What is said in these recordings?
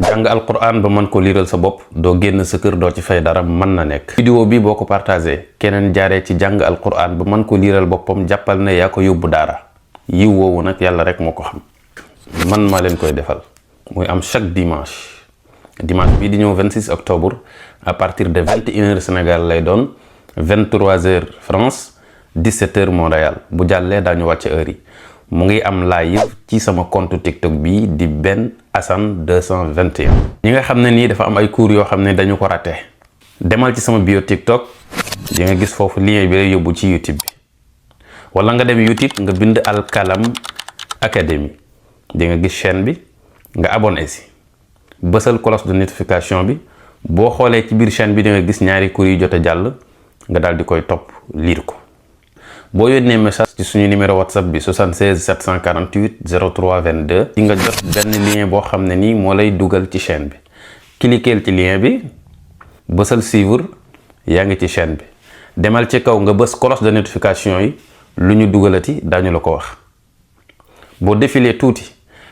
jàng alquran ba mën ko liiral sa bopp doo génn sa kër doo ci fay dara mën na nekk. vidéo bi boo ko partagé keneen jaaree ci jàng alquran ba mën ko liiral boppam jàppal ne yaa ko yóbbu daara yiw woowu nag yàlla rek moo ko xam. man maa leen koy defal muy am chaque dimanche bii di ñëw 26 octobre à partir de 21h Sénégal lay doon 23h France 17h Montréal bu jàllee daañu wàcc heure yi. mu ngi am live ci sama compte TikTok bi di Ben Assane 221. ñi nga xam ne nii dafa am ay cours yoo xam ne dañu ko raté demal ci sama bio TikTok di nga gis foofu lien bi lay yóbbu ci YouTube bi wala nga dem YouTube nga bind Al Kalam Academy di nga gis chaîne bi nga abonné si bësal cloche de notification bi boo xoolee ci biir chaîne bi di nga gis ñaari cours yi jot a jàll nga daal di koy topp lire ko. boo yónnee message ci suñu numéro WhatsApp bi 76 748 03 22 di nga jot benn lien boo xam ne nii moo lay dugal ci chaîne bi cliqueel ci lien bi bësal suivre yaa ngi ci chaîne bi demal ci kaw nga bës cloche de notification yi lu ñu dugalati daañu la ko wax boo défilee tuuti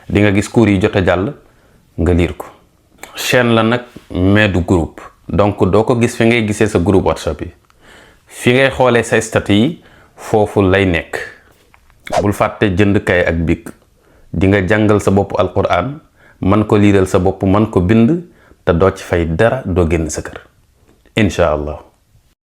di nga gis cours yi jot a jàll nga lire ko. chaîne la nag mais du groupe donc doo ko gis fi ngay gisee sa groupe WhatsApp yi fi ngay xoolee say statut yi foofu lay nekk. bul fàtte jënd kay ak bic di nga jàngal sa bopp alquran man ko liiral sa bopp man ko bind te doo ci fay dara doo génn sa kër incha allah.